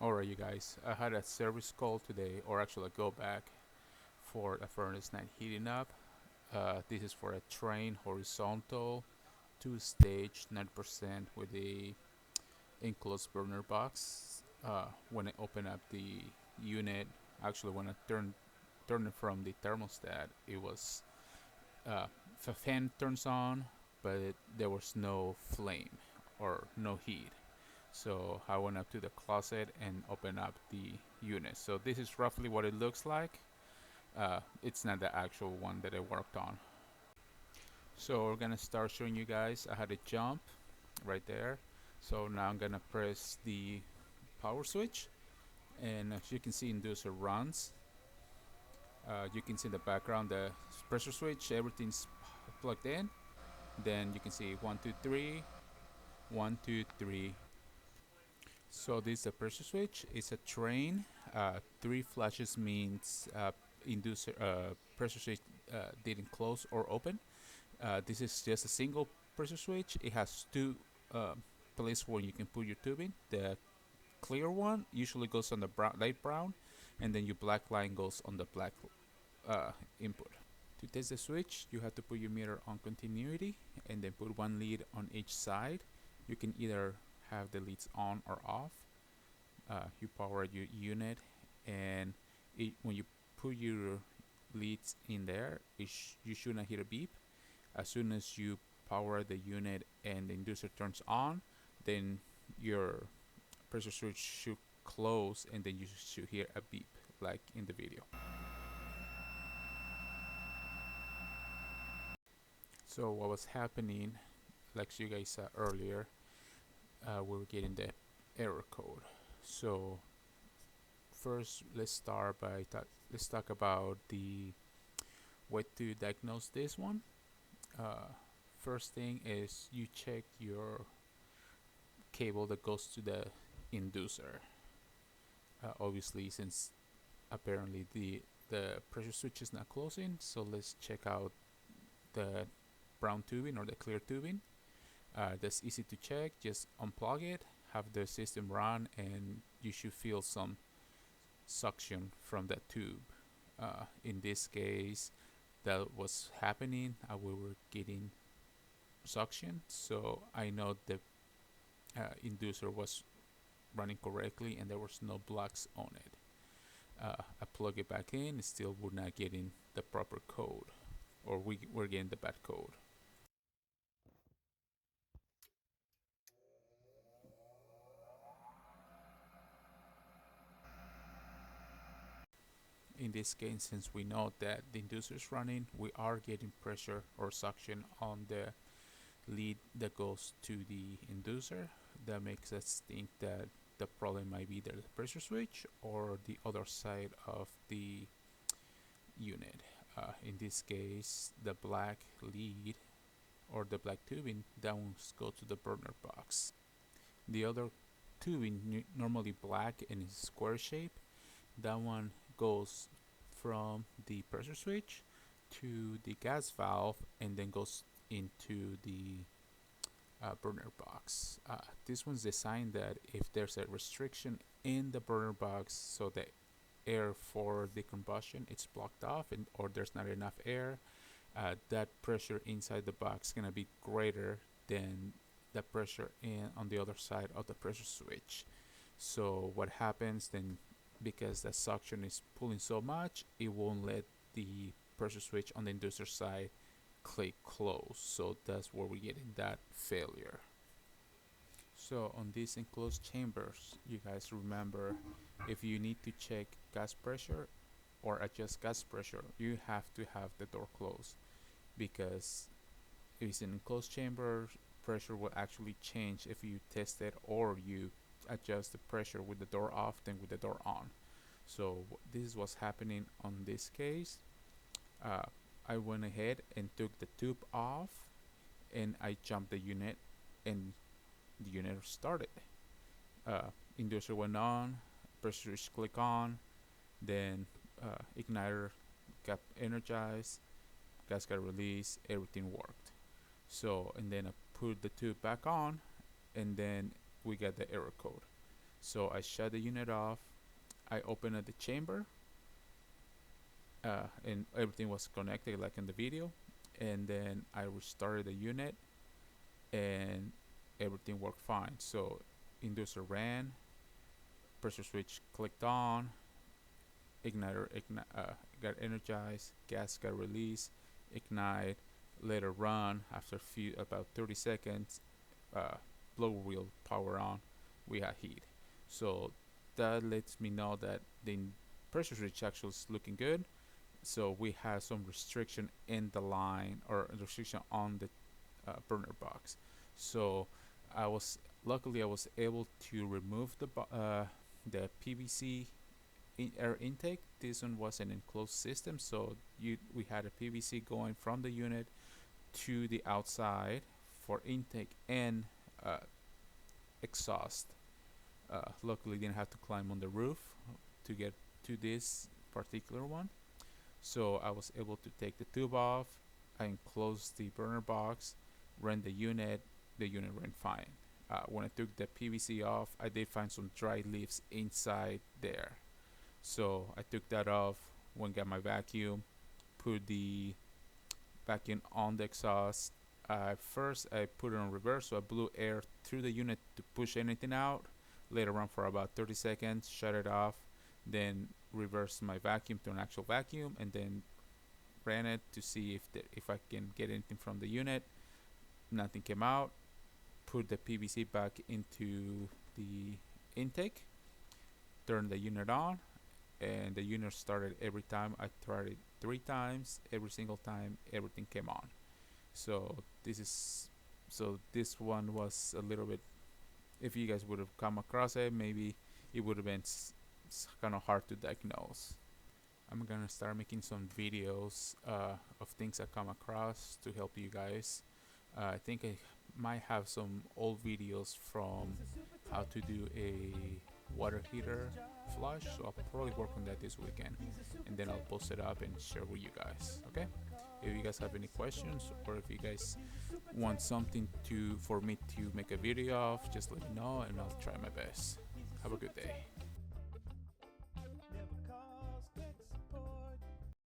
Alright, you guys, I had a service call today, or actually a go back for a furnace not heating up. This is for a Trane horizontal 2-stage 90% with the enclosed burner box. When I open up the unit, actually when I turn it from the thermostat, it was the fan turns on, but there was no flame or no heat. So I went up to the closet and opened up the unit. So this is roughly what it looks like. It's not the actual one that I worked on. So we're gonna start showing you guys. I had a jump right there. So now I'm gonna press the power switch, and as you can see, inducer runs. You can see in the background the pressure switch. Everything's plugged in. Then you can see 1, 2, 3, 1, 2, 3. So this is a pressure switch. It's a Trane. 3 flashes means inducer pressure switch didn't close or open. This is just a single pressure switch. It has two places where you can put your tubing. The clear one usually goes on the light brown, and then your black line goes on the black input. To test the switch, you have to put your meter on continuity and then put one lead on each side. You can either have the leads on or off. You power your unit, and when you put your leads in there, you should not hear a beep. As soon as you power the unit and the inducer turns on, then your pressure switch should close, and then you should hear a beep like in the video. So what was happening, like you guys saw earlier, we were getting the error code. So first, let's talk about the way to diagnose this one. First thing is you check your cable that goes to the inducer. Obviously, since apparently the pressure switch is not closing, so let's check out the brown tubing or the clear tubing. That's easy to check. Just unplug it, have the system run, and you should feel some suction from that tube. In this case, that was happening. We were getting suction, so I know the inducer was running correctly and there was no blocks on it. I plug it back in, still we're not getting the proper code, or we're getting the bad code. In this case, since we know that the inducer is running, we are getting pressure or suction on the lead that goes to the inducer. That makes us think that the problem might be either the pressure switch or the other side of the unit. In this case, the black lead or the black tubing, that one goes to the burner box. The other tubing, normally black and is square shape, that one goes from the pressure switch to the gas valve and then goes into the burner box. This one's designed that if there's a restriction in the burner box, so the air for the combustion it's blocked off, or there's not enough air, that pressure inside the box is gonna be greater than the pressure on the other side of the pressure switch. So what happens then, because the suction is pulling so much, it won't let the pressure switch on the inducer side click close. So that's where we get in that failure. So on these enclosed chambers, you guys remember, if you need to check gas pressure or adjust gas pressure, you have to have the door closed, because if it's an enclosed chamber, pressure will actually change if you test it or you adjust the pressure with the door off than with the door on. So this is what's happening on this case. I went ahead and took the tube off, and I jumped the unit, and the unit started. Inducer went on, pressure switch click on, then igniter got energized, gas got released, everything worked. So, and then I put the tube back on, and then we got the error code. So I shut the unit off. I opened the chamber, and everything was connected like in the video. And then I restarted the unit, and everything worked fine. So inducer ran, pressure switch clicked on, igniter got energized, gas got released, ignite, later run. After about 30 seconds, blower wheel power on, we had heat. So that lets me know that the pressure switch actually is looking good. So we have some restriction in the line, or restriction on the burner box. So I was luckily I was able to remove the PVC air intake. This one was an enclosed system, so we had a PVC going from the unit to the outside for intake and exhaust. Luckily, didn't have to climb on the roof to get to this particular one. So I was able to take the tube off. I enclosed the burner box, ran the unit. The unit ran fine. When I took the PVC off, I did find some dry leaves inside there. So I took that off, went got my vacuum, put the vacuum on the exhaust. First, I put it on reverse, so I blew air through the unit to push anything out. Later on, for about 30 seconds, shut it off, then reversed my vacuum to an actual vacuum, and then ran it to see if I can get anything from the unit. Nothing came out. Put the PVC back into the intake, turned the unit on, and the unit started every time. I tried it 3 times. Every single time, everything came on. So this one was a little bit. If you guys would have come across it, maybe it would have been kind of hard to diagnose. I'm gonna start making some videos of things I come across to help you guys. I think I might have some old videos from how to do a water heater flush, so I'll probably work on that this weekend, and then I'll post it up and share with you guys. Okay, if you guys have any questions, or if you guys want something for me to make a video of, just let me know and I'll try my best. Have a good day.